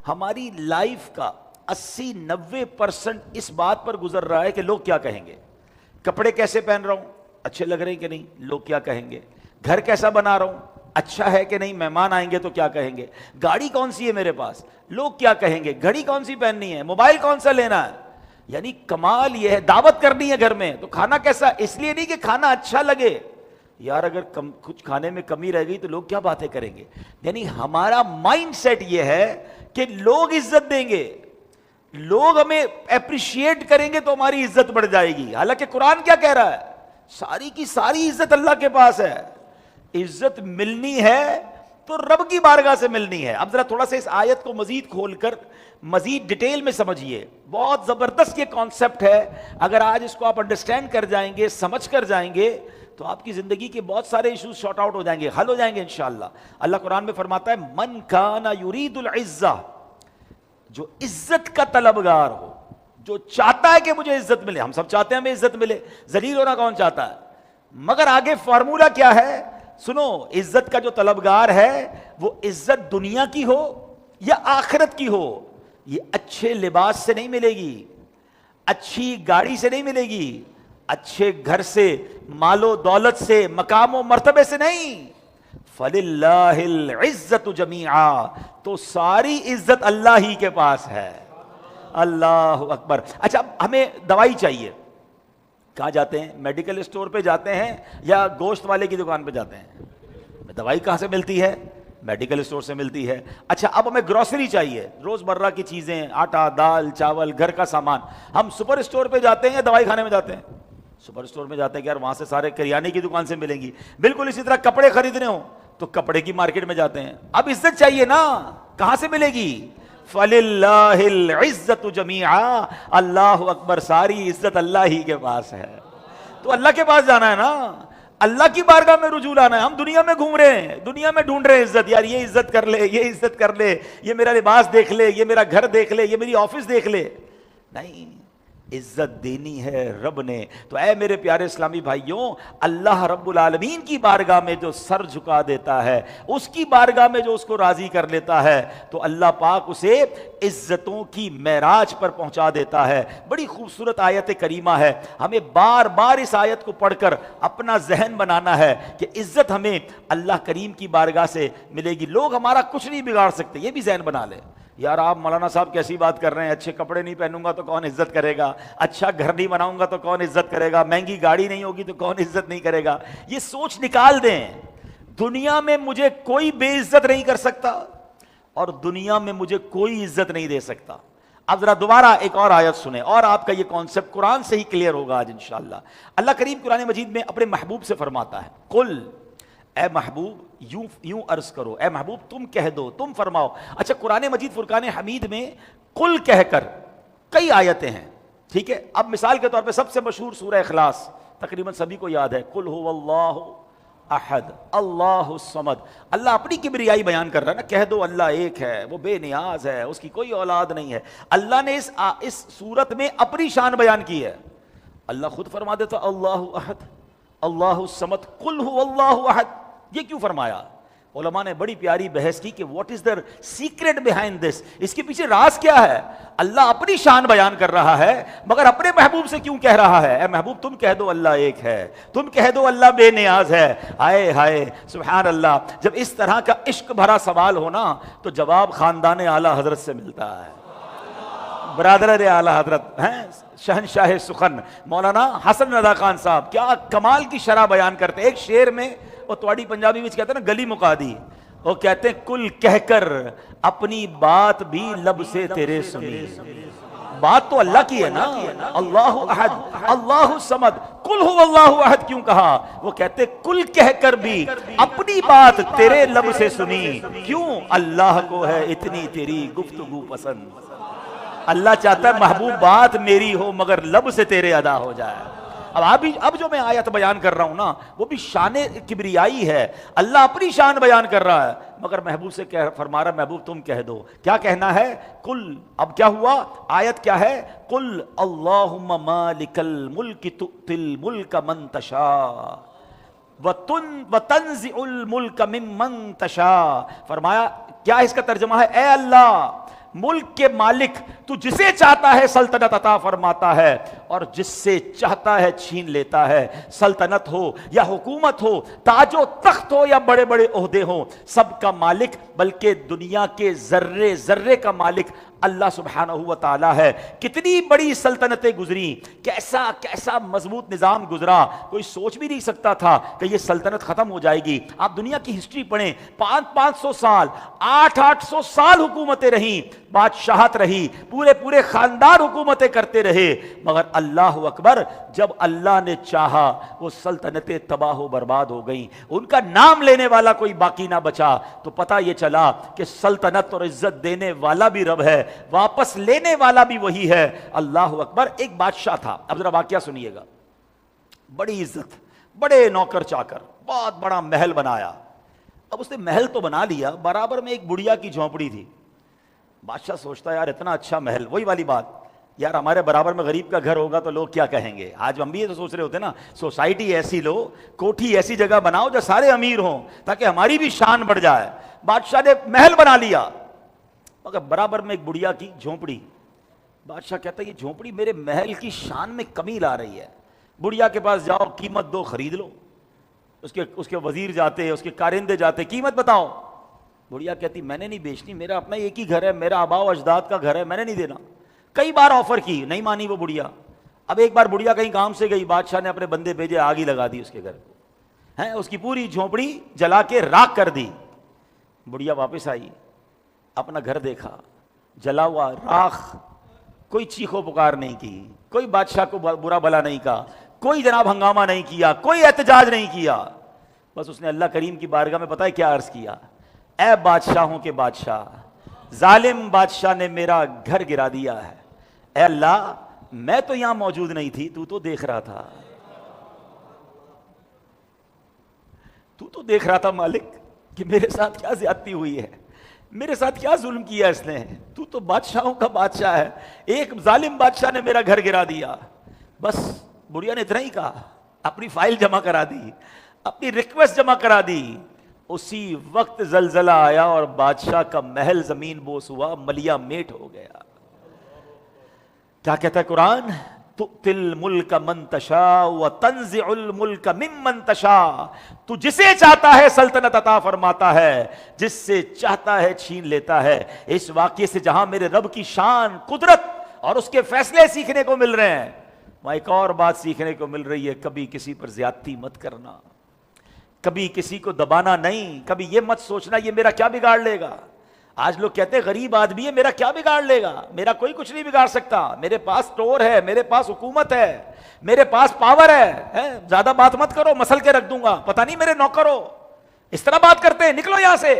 ہماری لائف کا 80-90% اس بات پر گزر رہا ہے کہ لوگ کیا کہیں گے. کپڑے کیسے پہن رہا ہوں, اچھے لگ رہے ہیں کہ نہیں, لوگ کیا کہیں گے. گھر کیسا بنا رہا ہوں, اچھا ہے کہ نہیں, مہمان آئیں گے تو کیا کہیں گے. گاڑی کون سی ہے میرے پاس, لوگ کیا کہیں گے. گھڑی کون سی پہننی ہے, موبائل کون سا لینا ہے. یعنی کمال یہ ہے, دعوت کرنی ہے گھر میں تو کھانا کیسا, اس لیے نہیں کہ کھانا اچھا لگے. یار اگر کچھ کھانے میں کمی رہ گئی تو لوگ کیا باتیں کریں گے. یعنی ہمارا مائنڈ سیٹ یہ ہے کہ لوگ عزت دیں گے, لوگ ہمیں اپریشیٹ کریں گے تو ہماری عزت بڑھ جائے گی. حالانکہ قرآن کیا کہہ رہا ہے, ساری کی ساری عزت اللہ کے پاس ہے. عزت ملنی ہے تو رب کی بارگاہ سے ملنی ہے. اب ذرا تھوڑا سا اس آیت کو مزید کھول کر مزید ڈیٹیل میں سمجھیے. بہت زبردست یہ کانسیپٹ ہے. اگر آج اس کو آپ انڈرسٹینڈ کر جائیں گے, سمجھ کر جائیں گے, تو آپ کی زندگی کے بہت سارے ایشوز شارٹ آؤٹ ہو جائیں گے, حل ہو جائیں گے انشاءاللہ. اللہ قرآن میں فرماتا ہے من کان یرید العزہ, جو عزت کا طلبگار ہو, جو چاہتا ہے کہ مجھے عزت ملے. ہم سب چاہتے ہیں ہمیں عزت ملے, ذلیل ہونا کون چاہتا ہے. مگر آگے فارمولا کیا ہے, سنو, عزت کا جو طلبگار ہے وہ عزت دنیا کی ہو یا آخرت کی ہو, یہ اچھے لباس سے نہیں ملے گی, اچھی گاڑی سے نہیں ملے گی, اچھے گھر سے, مال و دولت سے, مقام و مرتبے سے نہیں. فَلِلَّهِ الْعِزَّةُ جَمِيعًا, تو ساری عزت اللہ ہی کے پاس ہے. اللہ اکبر. اچھا, اب ہمیں دوائی چاہیے, کہاں جاتے ہیں, میڈیکل اسٹور پہ جاتے ہیں یا گوشت والے کی دکان پہ جاتے ہیں. دوائی کہاں سے ملتی ہے, میڈیکل اسٹور سے ملتی ہے. اچھا, اب ہمیں گروسری چاہیے, روز مرہ کی چیزیں, آٹا, دال, چاول, گھر کا سامان. ہم سپر اسٹور پہ جاتے ہیں یا دوائی کھانے میں جاتے ہیں. سپر اسٹور میں جاتے ہیں کہ یار وہاں سے سارے کریانے کی دکان سے ملیں گی. بالکل اسی طرح کپڑے خریدنے ہوں تو کپڑے کی مارکیٹ میں جاتے ہیں. اب عزت چاہیے نا, کہاں سے ملے گی. فَلِلَّهِ الْعِزَّةُ جَمِيعًا, اللہ اکبر, ساری عزت اللہ ہی کے پاس ہے. تو اللہ کے پاس جانا ہے نا, اللہ کی بارگاہ میں رجوع لانا ہے. ہم دنیا میں گھوم رہے ہیں, دنیا میں ڈھونڈ رہے ہیں عزت. یار یہ عزت کر لے, یہ عزت کر لے, یہ میرا لباس دیکھ لے, یہ میرا گھر دیکھ لے, یہ میری آفس دیکھ لے. نہیں, عزت دینی ہے رب نے. تو اے میرے پیارے اسلامی بھائیوں, اللہ رب العالمین کی بارگاہ میں جو سر جھکا دیتا ہے, اس کی بارگاہ میں جو اس کو راضی کر لیتا ہے, تو اللہ پاک اسے عزتوں کی معراج پر پہنچا دیتا ہے. بڑی خوبصورت آیت کریمہ ہے. ہمیں بار بار اس آیت کو پڑھ کر اپنا ذہن بنانا ہے کہ عزت ہمیں اللہ کریم کی بارگاہ سے ملے گی. لوگ ہمارا کچھ نہیں بگاڑ سکتے, یہ بھی ذہن بنا لے. یار آپ مولانا صاحب کیسی بات کر رہے ہیں, اچھے کپڑے نہیں پہنوں گا تو کون عزت کرے گا, اچھا گھر نہیں بناؤں گا تو کون عزت کرے گا, مہنگی گاڑی نہیں ہوگی تو کون عزت نہیں کرے گا. یہ سوچ نکال دیں. دنیا میں مجھے کوئی بے عزت نہیں کر سکتا اور دنیا میں مجھے کوئی عزت نہیں دے سکتا. اب ذرا دوبارہ ایک اور آیت سنیں اور آپ کا یہ کانسیپٹ قرآن سے ہی کلیئر ہوگا آج انشاءاللہ. اللہ کریم قرآن مجید میں اپنے محبوب سے فرماتا ہے, قل, اے محبوب یوں عرض کرو, اے محبوب تم کہہ دو, تم فرماؤ. اچھا, قرآن مجید فرقان حمید میں قل کہہ کر کئی آیتیں ہیں, ٹھیک ہے. اب مثال کے طور پہ سب سے مشہور سورہ اخلاص تقریباً سبھی کو یاد ہے, قل هو اللہ احد اللہ الصمد. اللہ اپنی کبریائی بیان کر رہا ہے نا, کہہ دو اللہ ایک ہے, وہ بے نیاز ہے, اس کی کوئی اولاد نہیں ہے. اللہ نے اس صورت میں اپنی شان بیان کی ہے. اللہ خود فرما دیتا اللہ احد اللہ الصمد, قل هو اللہ احد. یہ کیوں فرمایا؟ علماء نے بڑی پیاری بحث کی کہ what is the secret behind this, اس کے پیچھے راز کیا ہے. اللہ اپنی شان بیان کر رہا ہے مگر اپنے محبوب سے کیوں کہہ رہا ہے, اے محبوب تم کہہ دو اللہ ایک ہے, تم کہہ دو اللہ بے نیاز ہے. ہائے ہائے سبحان اللہ. جب اس طرح کا عشق بھرا سوال ہونا تو جواب خاندان اعلیٰ حضرت سے ملتا ہے. برادر اعلیٰ حضرت ہیں شہنشاہ سخن مولانا حسن رضا خان صاحب, کیا کمال کی شرح بیان کرتے. ایک شعر میں وہ تواڑی پنجابی میں کہتے ہیں نا گلی مکا دی, وہ کہتے ہیں کل کہہ کر اپنی بات بھی لب سے تیرے سنی. بات تو اللہ کی ہے نا, اللہ احد اللہ الصمد, قل هو اللہ احد کیوں کہا؟ وہ کہتے کل کہہ کر بھی اپنی بات تیرے لب سے سنی. کیوں؟ اللہ کو ہے اتنی تیری گفتگو پسند. اللہ چاہتا ہے محبوب بات میری ہو مگر لب سے تیرے ادا ہو جائے. اب جو میں آیت بیان کر رہا ہوں نا وہ بھی شان کبریائی ہے. اللہ اپنی شان بیان کر رہا ہے مگر محبوب سے فرما رہا محبوب تم کہہ دو. کیا کہنا ہے؟ قل. اب کیا ہوا؟ آیت کیا ہے؟ قل اللہم مالک الملک تؤتی الملک من تشاء وتنزع الملک ممن تشاء. فرمایا کیا اس کا ترجمہ ہے؟ اے اللہ ملک کے مالک تو جسے چاہتا ہے سلطنت عطا فرماتا ہے اور جس سے چاہتا ہے چھین لیتا ہے. سلطنت ہو یا حکومت ہو, تاج و تخت ہو یا بڑے بڑے عہدے ہوں, سب کا مالک بلکہ دنیا کے ذرے ذرے کا مالک اللہ سبحانہ و تعالی ہے. کتنی بڑی سلطنتیں گزری, کیسا کیسا مضبوط نظام گزرا, کوئی سوچ بھی نہیں سکتا تھا کہ یہ سلطنت ختم ہو جائے گی. آپ دنیا کی ہسٹری پڑھیں, 500 سال 800 سال حکومتیں رہیں, بادشاہت رہی, پورے خاندان حکومتیں کرتے رہے, مگر اللہ اکبر جب اللہ نے چاہا وہ سلطنتیں تباہ و برباد ہو گئیں, ان کا نام لینے والا کوئی باقی نہ بچا. تو پتہ یہ چلا کہ سلطنت اور عزت دینے والا بھی رب ہے, واپس لینے والا بھی وہی ہے. اللہ اکبر. ایک بادشاہ تھا, اب ذرا واقعہ سنیے گا. بڑی عزت, بڑے نوکر چاکر, بہت بڑا محل بنایا. اب اس نے محل تو بنا لیا, برابر میں ایک بڑھیا کی جھونپڑی تھی. بادشاہ سوچتا ہے یار اتنا اچھا محل, وہی والی بات, یار ہمارے برابر میں غریب کا گھر ہوگا تو لوگ کیا کہیں گے. آج ہم بھی یہ تو سوچ رہے ہوتے نا, سوسائٹی ایسی لو, کوٹھی ایسی جگہ بناؤ جو سارے امیر ہوں تاکہ ہماری بھی شان بڑھ جائے. بادشاہ نے محل بنا لیا, مگر برابر میں ایک بڑھیا کی جھونپڑی. بادشاہ کہتا ہے یہ جھونپڑی میرے محل کی شان میں کمی لا رہی ہے. بڑھیا کے پاس جاؤ, قیمت دو, خرید لو. اس کے وزیر جاتے, اس کے کارندے جاتے, قیمت بتاؤ. بڑھیا کہتی میں نے نہیں بیچنی, میرا اپنا ایک ہی گھر ہے, میرا آبا و اجداد کا گھر ہے, میں نے نہیں دینا. کئی بار آفر کی, نہیں مانی وہ بڑھیا. اب ایک بار بڑھیا کہیں کام سے گئی, بادشاہ نے اپنے بندے بھیجے, آگ ہی لگا دی اس کے گھر کو, ہیں اس کی پوری جھونپڑی جلا کے راکھ کر دی. بڑھیا واپس آئی, اپنا گھر دیکھا, جلا ہوا, راکھ. کوئی چیخو پکار نہیں کی, کوئی بادشاہ کو برا بلا نہیں کہا, کوئی جناب ہنگامہ نہیں کیا, کوئی احتجاج نہیں کیا. بس اس نے اللہ کریم کی بارگاہ میں پتہ ہے کیا عرض کیا, اے بادشاہوں کے بادشاہ, ظالم بادشاہ نے میرا گھر گرا دیا ہے. اے اللہ میں تو یہاں موجود نہیں تھی, تو دیکھ رہا تھا, تو دیکھ رہا تھا مالک کہ میرے ساتھ کیا زیادتی ہوئی ہے, میرے ساتھ کیا ظلم کیا اس نے. تو بادشاہوں کا بادشاہ ہے, ایک ظالم بادشاہ نے میرا گھر گرا دیا. بس بڑھیا نے اتنا ہی کہا, اپنی فائل جمع کرا دی, اپنی ریکویسٹ جمع کرا دی. اسی وقت زلزلہ آیا اور بادشاہ کا محل زمین بوس ہوا, ملیا میٹ ہو گیا. کیا کہتا ہے قرآن, تؤتی الملک من تشاء وتنزع الملک ممن تشاء. تو جسے چاہتا ہے سلطنت عطا فرماتا ہے, جس سے چاہتا ہے چھین لیتا ہے. اس واقعے سے جہاں میرے رب کی شان, قدرت اور اس کے فیصلے سیکھنے کو مل رہے ہیں, وہاں ایک اور بات سیکھنے کو مل رہی ہے, کبھی کسی پر زیادتی مت کرنا, کبھی کسی کو دبانا نہیں, کبھی یہ مت سوچنا یہ میرا کیا بگاڑ لے گا. آج لوگ کہتے ہیں غریب آدمی ہے, میرا کیا بگاڑ لے گا, میرا کوئی کچھ نہیں بگاڑ سکتا, میرے پاس ٹور ہے, میرے پاس حکومت ہے, میرے پاس پاور ہے, زیادہ بات مت کرو, مسل کے رکھ دوں گا, پتہ نہیں میرے نوکر ہو. اس طرح بات کرتے ہیں, نکلو یہاں سے.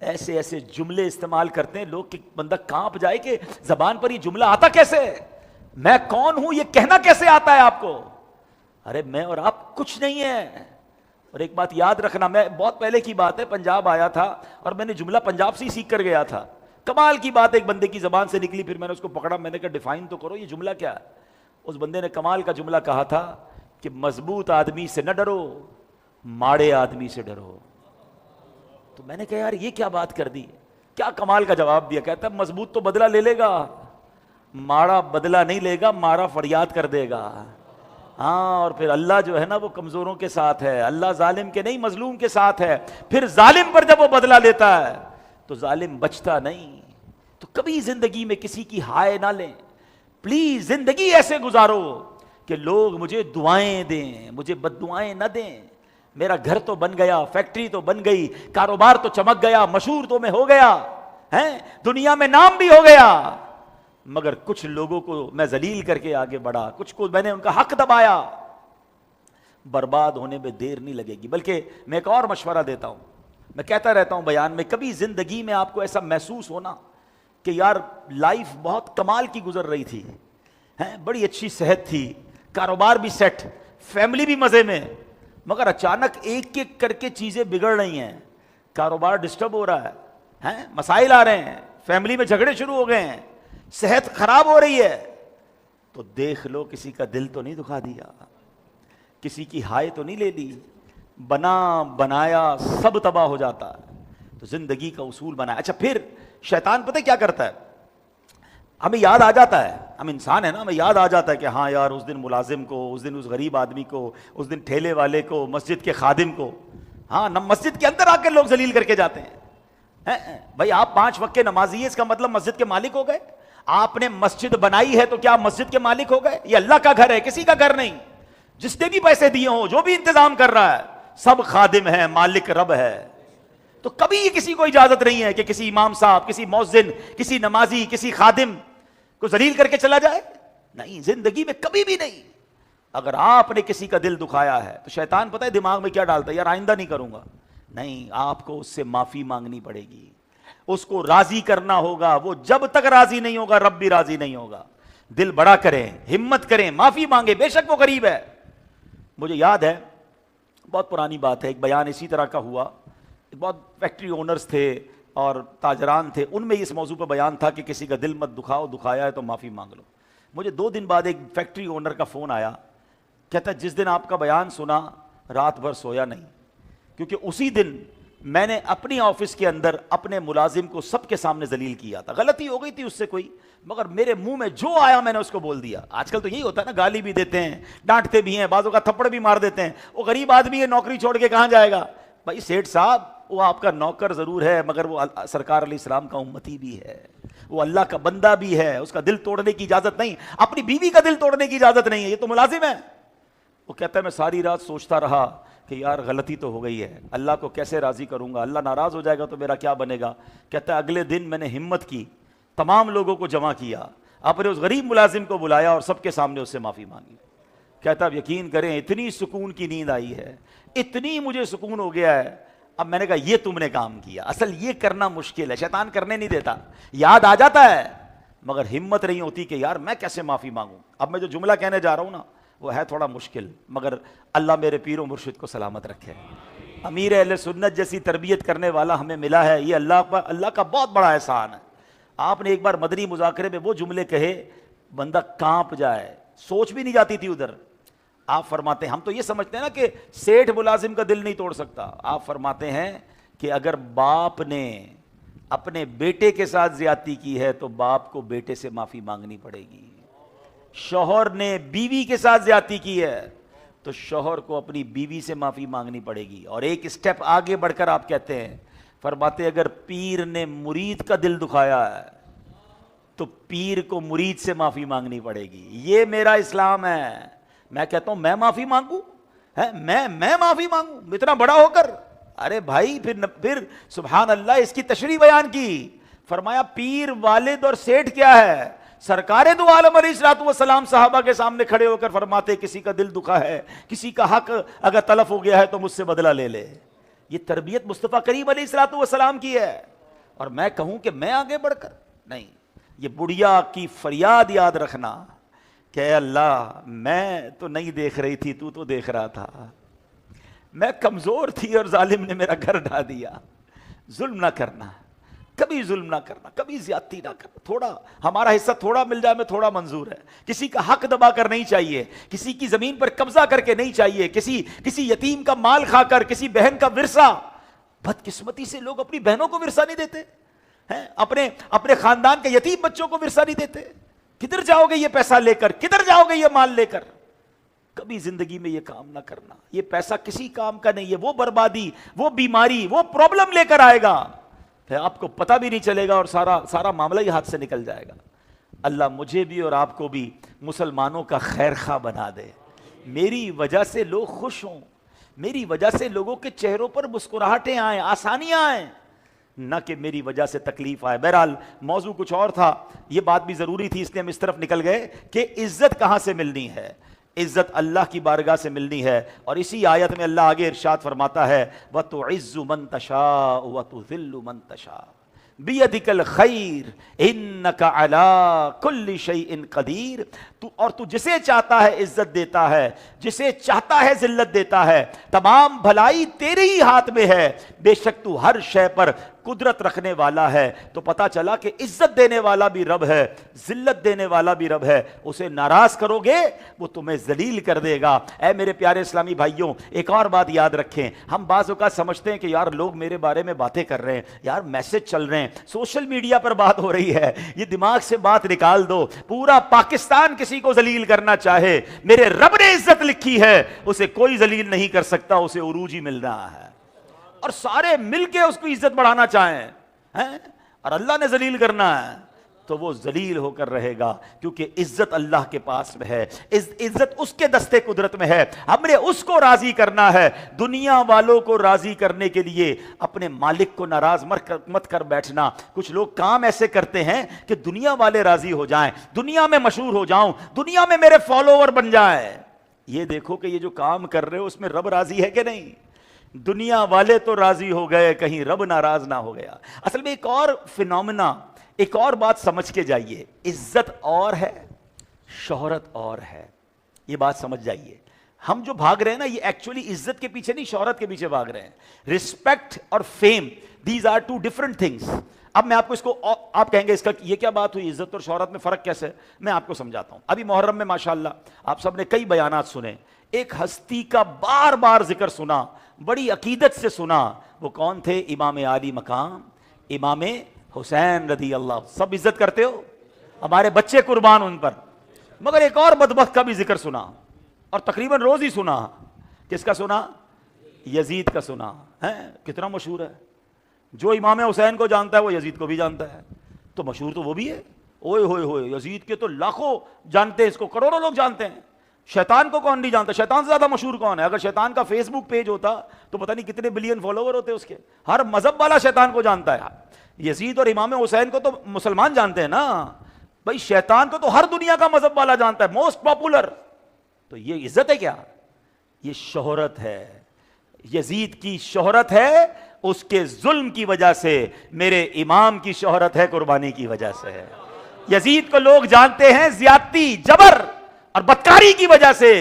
ایسے ایسے جملے استعمال کرتے ہیں لوگ کہ بندہ کانپ جائے کہ زبان پر یہ جملہ آتا کیسے, میں کون ہوں یہ کہنا کیسے آتا ہے آپ کو. ارے میں اور آپ کچھ نہیں ہیں. اور ایک بات یاد رکھنا, میں بہت پہلے کی بات ہے, پنجاب آیا تھا اور میں نے جملہ پنجاب سے ہی سیکھ کر گیا تھا. کمال کی بات ایک بندے کی زبان سے نکلی, پھر میں نے اس کو پکڑا, میں نے کہا ڈیفائن تو کرو یہ جملہ کیا ہے. اس بندے نے کمال کا جملہ کہا تھا کہ مضبوط آدمی سے نہ ڈرو, ماڑے آدمی سے ڈرو. تو میں نے کہا یار یہ کیا بات کر دی, کیا کمال کا جواب دیا. کہتا ہے مضبوط تو بدلہ لے لے گا, ماڑا بدلہ نہیں لے گا, مارا فریاد کر دے گا. ہاں, اور پھر اللہ جو ہے نا وہ کمزوروں کے ساتھ ہے, اللہ ظالم کے نہیں مظلوم کے ساتھ ہے. پھر ظالم پر جب وہ بدلہ لیتا ہے تو ظالم بچتا نہیں. تو کبھی زندگی میں کسی کی ہائے نہ لیں, پلیز زندگی ایسے گزارو کہ لوگ مجھے دعائیں دیں, مجھے بد دعائیں نہ دیں. میرا گھر تو بن گیا, فیکٹری تو بن گئی, کاروبار تو چمک گیا, مشہور تو میں ہو گیا, ہیں دنیا میں نام بھی ہو گیا, مگر کچھ لوگوں کو میں ذلیل کر کے آگے بڑھا, کچھ کو میں نے ان کا حق دبایا. برباد ہونے میں دیر نہیں لگے گی. بلکہ میں ایک اور مشورہ دیتا ہوں, میں کہتا رہتا ہوں بیان میں, کبھی زندگی میں آپ کو ایسا محسوس ہونا کہ یار لائف بہت کمال کی گزر رہی تھی, ہیں بڑی اچھی صحت تھی, کاروبار بھی سیٹ, فیملی بھی مزے میں, مگر اچانک ایک ایک کر کے چیزیں بگڑ رہی ہیں, کاروبار ڈسٹرب ہو رہا ہے, ہیں مسائل آ رہے ہیں, فیملی میں جھگڑے شروع ہو گئے ہیں, صحت خراب ہو رہی ہے, تو دیکھ لو کسی کا دل تو نہیں دکھا دیا, کسی کی ہائے تو نہیں لے لی, بنا بنایا سب تباہ ہو جاتا ہے. تو زندگی کا اصول بنایا. اچھا پھر شیطان پتہ کیا کرتا ہے، ہمیں یاد آ جاتا ہے، ہم انسان ہیں نا، ہمیں یاد آ جاتا ہے کہ ہاں یار اس دن ملازم کو، اس دن اس غریب آدمی کو، اس دن ٹھیلے والے کو، مسجد کے خادم کو، ہاں نہ مسجد کے اندر آ کے لوگ ذلیل کر کے جاتے ہیں۔ بھائی آپ 5 وقت کے نمازی ہیں، اس کا مطلب مسجد کے مالک ہو گئے؟ آپ نے مسجد بنائی ہے تو کیا مسجد کے مالک ہو گئے؟ یہ اللہ کا گھر ہے، کسی کا گھر نہیں۔ جس نے بھی پیسے دیے ہوں، جو بھی انتظام کر رہا ہے، سب خادم ہے، مالک رب ہے۔ تو کبھی یہ کسی کو اجازت نہیں ہے کہ کسی امام صاحب، کسی مؤذن، کسی نمازی، کسی خادم کو ذلیل کر کے چلا جائے، نہیں، زندگی میں کبھی بھی نہیں۔ اگر آپ نے کسی کا دل دکھایا ہے تو شیطان پتہ ہے دماغ میں کیا ڈالتا ہے، یار آئندہ نہیں کروں گا، نہیں، آپ کو اس سے معافی مانگنی پڑے گی، اس کو راضی کرنا ہوگا۔ وہ جب تک راضی نہیں ہوگا رب بھی راضی نہیں ہوگا۔ دل بڑا کریں، ہمت کریں، معافی مانگے، بے شک وہ غریب ہے۔ مجھے یاد ہے، بہت پرانی بات ہے، ایک بیان اسی طرح کا ہوا، بہت فیکٹری اونرز تھے اور تاجران تھے، ان میں اس موضوع پہ بیان تھا کہ کسی کا دل مت دکھاؤ، دکھایا ہے تو معافی مانگ لو۔ مجھے 2 دن بعد ایک فیکٹری اونر کا فون آیا، کہتا ہے جس دن آپ کا بیان سنا رات بھر سویا نہیں، کیونکہ اسی دن میں نے اپنی آفس کے اندر اپنے ملازم کو سب کے سامنے ذلیل کیا تھا، غلطی ہو گئی تھی اس سے کوئی، مگر میرے منہ میں جو آیا میں نے اس کو بول دیا۔ آج کل تو یہی ہوتا ہے نا، گالی بھی دیتے ہیں، ڈانٹتے بھی ہیں، بعضوں کا تھپڑ بھی مار دیتے ہیں۔ وہ غریب آدمی ہے، نوکری چھوڑ کے کہاں جائے گا؟ بھائی سیٹھ صاحب، وہ آپ کا نوکر ضرور ہے، مگر وہ سرکار علیہ السلام کا امتی بھی ہے، وہ اللہ کا بندہ بھی ہے، اس کا دل توڑنے کی اجازت نہیں، اپنی بیوی کا دل توڑنے کی اجازت نہیں ہے، یہ تو ملازم ہے۔ وہ کہتا ہے میں ساری رات سوچتا رہا کہ یار غلطی تو ہو گئی ہے، اللہ کو کیسے راضی کروں گا، اللہ ناراض ہو جائے گا تو میرا کیا بنے گا۔ کہتا ہے اگلے دن میں نے ہمت کی، تمام لوگوں کو جمع کیا، اپنے اس غریب ملازم کو بلایا اور سب کے سامنے اس سے معافی مانگی۔ کہتا اب یقین کریں اتنی سکون کی نیند آئی ہے، اتنی مجھے سکون ہو گیا ہے۔ اب میں نے کہا یہ تم نے کام کیا، اصل یہ کرنا مشکل ہے، شیطان کرنے نہیں دیتا، یاد آ جاتا ہے مگر ہمت نہیں ہوتی کہ یار میں کیسے معافی مانگوں۔ اب میں جو جملہ کہنے جا رہا ہوں نا وہ ہے تھوڑا مشکل، مگر اللہ میرے پیر و مرشد کو سلامت رکھے۔ امیر اہل سنت جیسی تربیت کرنے والا ہمیں ملا ہے، یہ اللہ کا بہت بڑا احسان ہے۔ آپ نے ایک بار مدنی مذاکرے میں وہ جملے کہے بندہ کانپ جائے، سوچ بھی نہیں جاتی تھی ادھر۔ آپ فرماتے ہیں، ہم تو یہ سمجھتے ہیں نا کہ سیٹھ ملازم کا دل نہیں توڑ سکتا، آپ فرماتے ہیں کہ اگر باپ نے اپنے بیٹے کے ساتھ زیادتی کی ہے تو باپ کو بیٹے سے معافی مانگنی پڑے گی، شوہر نے بیوی کے ساتھ زیادتی کی ہے تو شوہر کو اپنی بیوی سے معافی مانگنی پڑے گی۔ اور ایک سٹیپ آگے بڑھ کر آپ کہتے ہیں، فرماتے اگر پیر نے مرید کا دل دکھایا ہے تو پیر کو مرید سے معافی مانگنی پڑے گی۔ یہ میرا اسلام ہے۔ میں کہتا ہوں میں معافی مانگوں، میں معافی مانگوں اتنا بڑا ہو کر؟ ارے بھائی پھر سبحان اللہ، اس کی تشریح بیان کی، فرمایا پیر والد اور سیٹھ کیا ہے؟ سرکار دو عالم علیہ الصلوۃ والسلام صحابہ کے سامنے کھڑے ہو کر فرماتے کسی کا دل دکھا ہے، کسی کا حق اگر تلف ہو گیا ہے تو مجھ سے بدلہ لے لے۔ یہ تربیت مصطفیٰ کریم علیہ الصلوۃ والسلام کی ہے۔ اور میں کہوں کہ میں آگے بڑھ کر نہیں، یہ بڑھیا کی فریاد یاد رکھنا کہ اے اللہ میں تو نہیں دیکھ رہی تھی، تو دیکھ رہا تھا، میں کمزور تھی اور ظالم نے میرا گھر ڈھا دیا۔ ظلم نہ کرنا، کبھی ظلم نہ کرنا، کبھی زیادتی نہ کرنا، تھوڑا ہمارا حصہ تھوڑا مل جائے میں تھوڑا منظور ہے۔ کسی کا حق دبا کر نہیں چاہیے، کسی کی زمین پر قبضہ کر کے نہیں چاہیے، کسی یتیم کا مال کھا کر، کسی بہن کا ورثہ۔ بدقسمتی سے لوگ اپنی بہنوں کو ورثہ نہیں دیتے ہیں، اپنے خاندان کے یتیم بچوں کو ورثہ نہیں دیتے۔ کدھر جاؤ گے یہ پیسہ لے کر، کدھر جاؤ گے یہ مال لے کر؟ کبھی زندگی میں یہ کام نہ کرنا، یہ پیسہ کسی کام کا نہیں ہے، وہ بربادی، وہ بیماری، وہ پرابلم لے کر آئے گا، پھر آپ کو پتہ بھی نہیں چلے گا اور سارا معاملہ ہی ہاتھ سے نکل جائے گا۔ اللہ مجھے بھی اور آپ کو بھی مسلمانوں کا خیر خواہ بنا دے، میری وجہ سے لوگ خوش ہوں، میری وجہ سے لوگوں کے چہروں پر مسکراہٹیں آئیں، آسانیاں آئیں، نہ کہ میری وجہ سے تکلیف آئے۔ بہرحال موضوع کچھ اور تھا، یہ بات بھی ضروری تھی، اس لیے ہم اس طرف نکل گئے کہ عزت کہاں سے ملنی ہے؟ عزت اللہ کی بارگاہ سے ملنی ہے، اور اسی آیت میں اللہ آگے ارشاد فرماتا ہے وَتُعِزُّ مَن تَشَاءُ وَتُذِلُّ مَن تَشَاءُ بِيَدِكَ الْخَيْرُ إِنَّكَ عَلَىٰ كُلِّ شَيْءٍ قَدِيرٌ۔ اور تو جسے چاہتا ہے عزت دیتا ہے، جسے چاہتا ہے ذلت دیتا ہے، تمام بھلائی تیرے ہی ہاتھ میں ہے، بے شک تو ہر شے پر قدرت رکھنے والا ہے۔ تو پتا چلا کہ عزت دینے والا بھی رب ہے، ذلت دینے والا بھی رب ہے۔ اسے ناراض کرو گے وہ تمہیں ذلیل کر دے گا۔ اے میرے پیارے اسلامی بھائیوں، ایک اور بات یاد رکھیں، ہم بعض اوقات سمجھتے ہیں کہ یار لوگ میرے بارے میں باتیں کر رہے ہیں، یار میسج چل رہے ہیں، سوشل میڈیا پر بات ہو رہی ہے، یہ دماغ سے بات نکال دو۔ پورا پاکستان کسی کو ذلیل کرنا چاہے، میرے رب نے عزت لکھی ہے، اسے کوئی ذلیل نہیں کر سکتا، اسے عروج ہی مل رہا ہے۔ اور سارے مل کے اس کو عزت بڑھانا چاہیں اور اللہ نے ذلیل کرنا ہے تو وہ ذلیل ہو کر رہے گا، کیونکہ عزت اللہ کے پاس میں ہے، عزت اس کے دستے قدرت میں ہے۔ ہم نے اس کو راضی کرنا ہے۔ دنیا والوں کو راضی کرنے کے لیے اپنے مالک کو ناراض مت کر بیٹھنا۔ کچھ لوگ کام ایسے کرتے ہیں کہ دنیا والے راضی ہو جائیں، دنیا میں مشہور ہو جاؤں، دنیا میں میرے فالوور بن جائیں۔ یہ دیکھو کہ یہ جو کام کر رہے ہو اس میں رب راضی ہے کہ نہیں؟ دنیا والے تو راضی ہو گئے، کہیں رب ناراض نہ ہو گیا۔ اصل میں ایک اور فینومینا، ایک اور بات سمجھ کے جائیے، عزت اور ہے، شہرت اور ہے۔ یہ بات سمجھ جائیے، ہم جو بھاگ رہے ہیں نا، یہ ایکچولی عزت کے پیچھے نہیں، شہرت کے پیچھے بھاگ رہے ہیں۔ رسپیکٹ اور fame, these are two different things. اب میں آپ کو اس کو، آپ کہیں گے اس کا یہ کیا بات ہوئی، عزت اور شہرت میں فرق کیسے ہے؟ میں آپ کو سمجھاتا ہوں۔ ابھی محرم میں ماشاءاللہ آپ سب نے کئی بیانات سنے، ایک ہستی کا بار بار ذکر سنا، بڑی عقیدت سے سنا۔ وہ کون تھے؟ امام عالی مقام امام حسین رضی اللہ۔ سب عزت کرتے ہو، ہمارے بچے قربان ان پر، مگر ایک اور بدبخت کا بھی ذکر سنا، اور تقریباً روز ہی سنا۔ کس کا سنا؟ یزید کا سنا ہے۔ کتنا مشہور ہے، جو امام حسین کو جانتا ہے وہ یزید کو بھی جانتا ہے، تو مشہور تو وہ بھی ہے۔ اوئے ہوئے ہوئے، یزید کے تو لاکھوں جانتے ہیں، اس کو کروڑوں لوگ جانتے ہیں۔ شیطان کو کون نہیں جانتا؟ شیطان سے زیادہ مشہور کون ہے؟ اگر شیطان کا فیس بک پیج ہوتا تو پتہ نہیں کتنے بلین فالوور ہوتے اس کے۔ ہر مذہب والا شیطان کو جانتا ہے۔ یزید اور امام حسین کو تو مسلمان جانتے ہیں نا بھائی، شیطان کو تو ہر دنیا کا مذہب والا جانتا ہے، موسٹ پاپولر۔ تو یہ عزت ہے کیا؟ یہ شہرت ہے۔ یزید کی شہرت ہے اس کے ظلم کی وجہ سے، میرے امام کی شہرت ہے قربانی کی وجہ سے۔ یزید کو لوگ جانتے ہیں زیادتی، جبر اور بدکاری کی وجہ سے،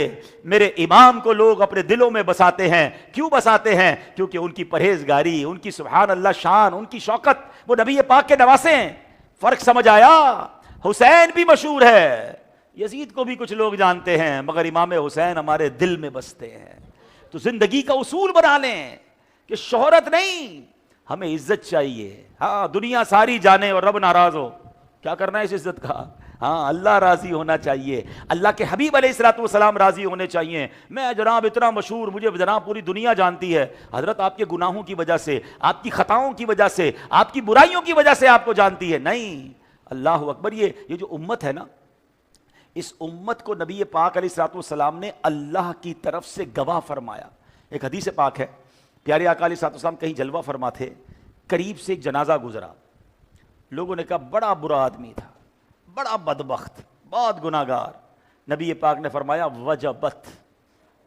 میرے امام کو لوگ اپنے دلوں میں بساتے ہیں۔ کیوں بساتے ہیں؟ کیونکہ ان کی پرہیزگاری، ان کی سبحان اللہ شان، ان کی شوکت، وہ نبی پاک کے نواسے ہیں۔ فرق سمجھ آیا؟ حسین بھی مشہور ہے، یزید کو بھی کچھ لوگ جانتے ہیں، مگر امام حسین ہمارے دل میں بستے ہیں۔ تو زندگی کا اصول بنا لیں کہ شہرت نہیں، ہمیں عزت چاہیے۔ ہاں دنیا ساری جانے اور رب ناراض ہو، کیا کرنا ہے اس عزت کا؟ ہاں اللہ راضی ہونا چاہیے، اللہ کے حبیب علیہ الصلوۃ والسلام راضی ہونے چاہیے۔ میں جناب اتنا مشہور، مجھے جناب پوری دنیا جانتی ہے۔ حضرت آپ کے گناہوں کی وجہ سے، آپ کی خطاؤں کی وجہ سے، آپ کی برائیوں کی وجہ سے آپ کو جانتی ہے، نہیں۔ اللہ اکبر۔ یہ جو امت ہے نا، اس امت کو نبی پاک علیہ الصلوۃ والسلام نے اللہ کی طرف سے گواہ فرمایا۔ ایک حدیث پاک ہے، پیارے آقا علیہ الصلوۃ والسلام کہیں جلوہ فرما تھے، قریب سے ایک جنازہ گزرا، لوگوں نے کہا بڑا برا آدمی تھا، بڑا بدبخت، بہت گناہگار۔ نبی پاک نے فرمایا وجبت،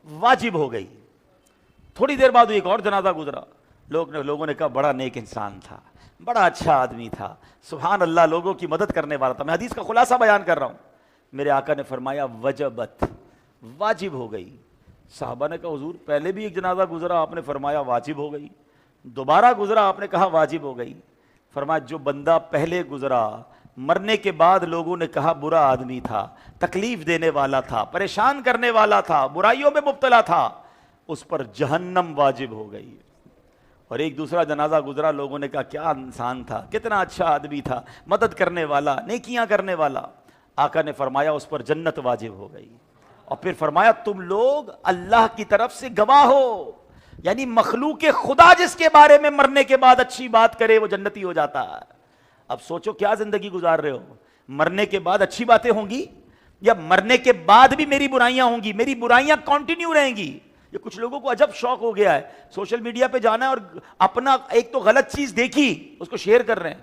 واجب ہو گئی۔ تھوڑی دیر بعد ایک اور جنازہ گزرا، لوگوں نے کہا بڑا نیک انسان تھا، بڑا اچھا آدمی تھا، سبحان اللہ، لوگوں کی مدد کرنے والا تھا۔ میں حدیث کا خلاصہ بیان کر رہا ہوں۔ میرے آقا نے فرمایا وجبت، واجب ہو گئی۔ صحابہ نے کہا حضور پہلے بھی ایک جنازہ گزرا، آپ نے فرمایا واجب ہو گئی، دوبارہ گزرا، آپ نے کہا واجب ہو گئی۔ فرمایا جو بندہ پہلے گزرا، مرنے کے بعد لوگوں نے کہا برا آدمی تھا، تکلیف دینے والا تھا، پریشان کرنے والا تھا، برائیوں میں مبتلا تھا، اس پر جہنم واجب ہو گئی۔ اور ایک دوسرا جنازہ گزرا، لوگوں نے کہا کیا انسان تھا، کتنا اچھا آدمی تھا، مدد کرنے والا، نیکیاں کرنے والا۔ آقا نے فرمایا اس پر جنت واجب ہو گئی۔ اور پھر فرمایا تم لوگ اللہ کی طرف سے گواہ ہو، یعنی مخلوق خدا جس کے بارے میں مرنے کے بعد اچھی بات کرے وہ جنتی ہو جاتا ہے۔ اب سوچو کیا زندگی گزار رہے ہو، مرنے کے بعد اچھی باتیں ہوں گی یا مرنے کے بعد بھی میری برائیاں ہوں گی، میری برائیاں کنٹینیو رہیں گی؟ یہ کچھ لوگوں کو عجب شوق ہو گیا ہے، سوشل میڈیا پہ جانا ہے اور اپنا ایک تو غلط چیز دیکھی اس کو شیئر کر رہے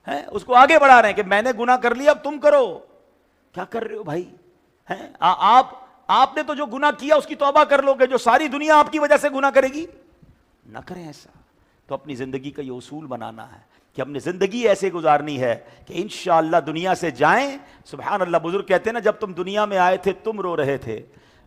ہیں، اس کو آگے بڑھا رہے ہیں کہ میں نے گناہ کر لیا اب تم کرو۔ کیا کر رہے ہو بھائی؟ آپ نے تو جو گناہ کیا اس کی توبہ کر لو گے، جو ساری دنیا آپ کی وجہ سے گناہ کرے گی؟ نہ کریں ایسا۔ تو اپنی زندگی کا یہ اصول بنانا ہے کہ ہم نے زندگی ایسے گزارنی ہے کہ انشاءاللہ دنیا سے جائیں. سبحان اللہ. بزرگ کہتے ہیں نا جب تم دنیا میں آئے تھے تم رو رہے تھے,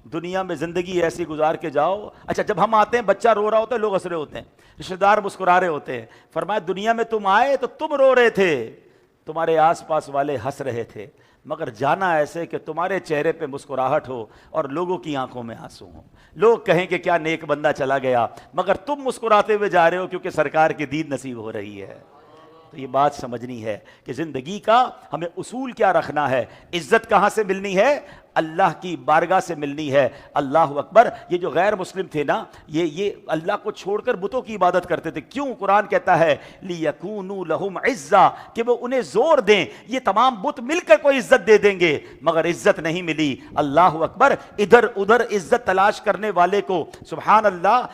دنیا میں زندگی ایسی گزار کے جاؤ. اچھا جب ہم آتے ہیں بچہ رو رہا ہوتا ہے, لوگ ہنس رہے ہوتے ہیں, رشتہ دار مسکرا رہے ہوتے ہیں. فرمایا دنیا میں تم آئے تو تم رو رہے تھے, تمہارے آس پاس والے ہنس رہے تھے, مگر جانا ایسے کہ تمہارے چہرے پہ مسکراہٹ ہو اور لوگوں کی آنکھوں میں آنسو ہوں. لوگ کہیں کہ کیا نیک بندہ چلا گیا, مگر تم مسکراتے ہوئے جا رہے ہو کیونکہ سرکار کی دید نصیب ہو رہی ہے. تو یہ بات سمجھنی ہے کہ زندگی کا ہمیں اصول کیا رکھنا ہے. عزت کہاں سے ملنی ہے؟ اللہ کی بارگاہ سے ملنی ہے. اللہ اکبر. یہ جو غیر مسلم تھے نا, یہ اللہ کو چھوڑ کر بتوں کی عبادت کرتے تھے. کیوں؟ قرآن کہتا ہے لِيَكُونُوا لَهُمْ عِزًّا, کہ وہ انہیں زور دیں. یہ تمام بت مل کر کوئی عزت دے دیں گے, مگر عزت نہیں ملی. اللہ اکبر. ادھر ادھر عزت تلاش کرنے والے کو سبحان اللہ.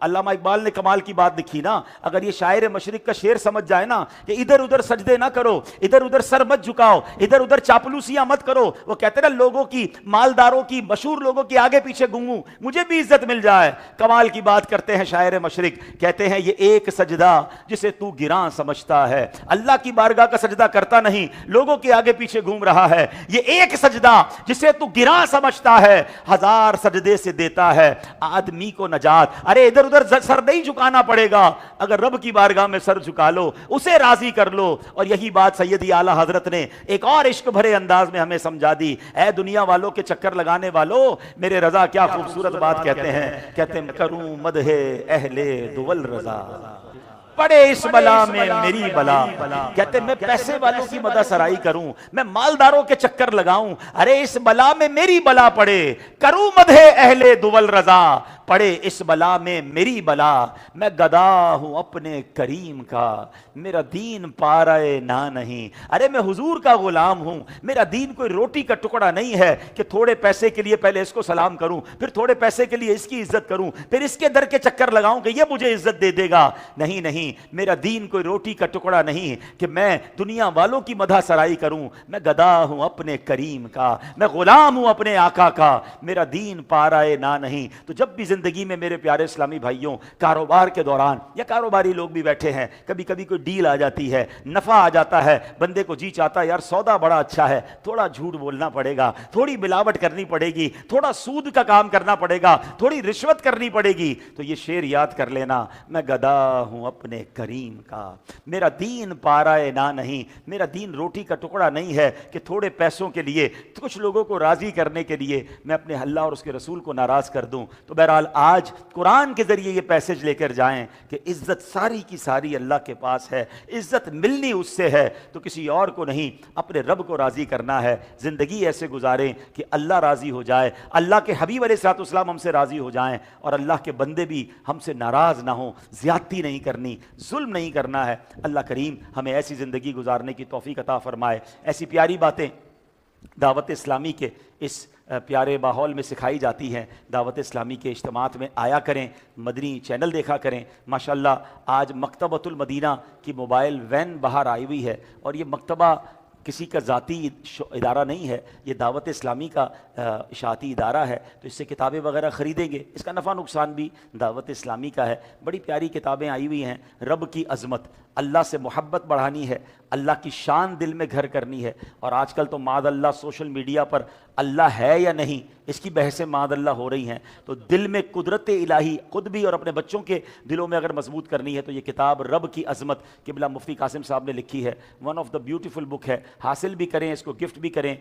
علامہ اقبال نے کمال کی بات لکھی نا, اگر یہ شاعر مشرق کا شعر سمجھ جائے نا کہ ادھر ادھر سجدے نہ کرو, ادھر ادھر سر مت جھکاؤ, ادھر ادھر چاپلوسیاں مت کرو. وہ کہتے ہیں نا لوگوں کی, مالداروں کی, مشہور لوگوں کی آگے پیچھے گھوموں مجھے بھی عزت مل جائے. کمال کی بات کرتے ہیں شاعر مشرق, کہتے ہیں یہ ایک سجدہ جسے تو گراں سمجھتا ہے, اللہ کی بارگاہ کا سجدہ کرتا نہیں, لوگوں کے آگے پیچھے گھوم رہا ہے. یہ ایک سجدہ جسے تو گراں سمجھتا ہے, ہزار سجدے سے دیتا ہے آدمی کو نجات. ارے ادھر ادھر سر نہیں جھکانا پڑے گا, اگر رب کی بارگاہ میں سر جھکا لو, اسے راضی کر لو. اور یہی بات سیدی اعلیٰ حضرت نے ایک اور عشق بھرے انداز میں ہمیں سمجھا دی. اے دنیا والوں کے چکر لگانے والوں, میرے رضا کیا خوبصورت بات کہتے ہیں. کہتے ہیں کروں مدح اہل دول رضا, پڑے اس بلا میں میری بلا. کہتے میں پیسے والوں کی مدح سرائی کروں, میں مالداروں کے چکر لگاؤں, ارے اس بلا میں میری بلا پڑے. کروں مدح اہل دول رضا, پڑے اس بلا میں میری بلا. میں گدا ہوں اپنے کریم کا, میرا دین پارائے نہ نہیں. ارے میں حضور کا غلام ہوں, میرا دین کوئی روٹی کا ٹکڑا نہیں ہے کہ تھوڑے پیسے کے لیے پہلے اس کو سلام کروں, پھر تھوڑے پیسے کے لیے اس کی عزت کروں, پھر اس کے در کے چکر لگاؤں کہ یہ مجھے عزت دے دے گا. نہیں نہیں, میرا دین کوئی روٹی کا ٹکڑا نہیں کہ میں دنیا والوں کی مدح سرائی کروں. میں گدا ہوں اپنے کریم کا, میں غلام ہوں اپنے آقا کا, میرا دین پارائے نہ نہیں. تو جب بھی زندگی میں میرے پیارے اسلامی بھائیوں کاروبار کے دوران, یا کاروباری لوگ بھی بیٹھے ہیں, کبھی کبھی کوئی ڈیل آ جاتی ہے, نفع آ جاتا ہے, بندے کو جی چاہتا ہے یار سودا بڑا اچھا ہے, تھوڑا جھوٹ بولنا پڑے گا, تھوڑی ملاوٹ کرنی پڑے گی, تھوڑا سود کا کام کرنا پڑے گا, تھوڑی رشوت کرنی پڑے گی. تو یہ شعر یاد کر لینا, میں گدا ہوں اپنے کریم کا, میرا دین پارائے نہ نہیں. میرا دین روٹی کا ٹکڑا نہیں ہے کہ تھوڑے پیسوں کے لیے, کچھ لوگوں کو راضی کرنے کے لیے میں اپنے اللہ اور اس کے رسول کو ناراض کر دوں. تو بہرحال آج قرآن کے ذریعے یہ پیسج لے کر جائیں کہ عزت ساری کی ساری اللہ کے پاس ہے, عزت ملنی اس سے ہے, تو کسی اور کو نہیں, اپنے رب کو راضی کرنا ہے. زندگی ایسے گزاریں کہ اللہ راضی ہو جائے, اللہ کے حبیب علیہ الصلوۃ والسلام ہم سے راضی ہو جائیں, اور اللہ کے بندے بھی ہم سے ناراض نہ ہوں. زیادتی نہیں کرنی, ظلم نہیں کرنا ہے. اللہ کریم ہمیں ایسی زندگی گزارنے کی توفیق عطا فرمائے. ایسی پیاری باتیں دعوت اسلامی کے اس پیارے ماحول میں سکھائی جاتی ہیں. دعوت اسلامی کے اجتماعات میں آیا کریں, مدنی چینل دیکھا کریں. ماشاءاللہ آج مکتبۃ المدینہ کی موبائل وین باہر آئی ہوئی ہے, اور یہ مکتبہ کسی کا ذاتی ادارہ نہیں ہے, یہ دعوت اسلامی کا اشاعتی ادارہ ہے. تو اس سے کتابیں وغیرہ خریدیں گے, اس کا نفع نقصان بھی دعوت اسلامی کا ہے. بڑی پیاری کتابیں آئی ہوئی ہیں. رب کی عظمت, اللہ سے محبت بڑھانی ہے, اللہ کی شان دل میں گھر کرنی ہے. اور آج کل تو معاذ اللہ سوشل میڈیا پر اللہ ہے یا نہیں اس کی بحثیں معاذ اللہ ہو رہی ہیں. تو دل میں قدرت الہی خود بھی اور اپنے بچوں کے دلوں میں اگر مضبوط کرنی ہے تو یہ کتاب رب کی عظمت قبلہ مفتی قاسم صاحب نے لکھی ہے. ون آف دا بیوٹیفل بک ہے, حاصل بھی کریں, اس کو گفٹ بھی کریں.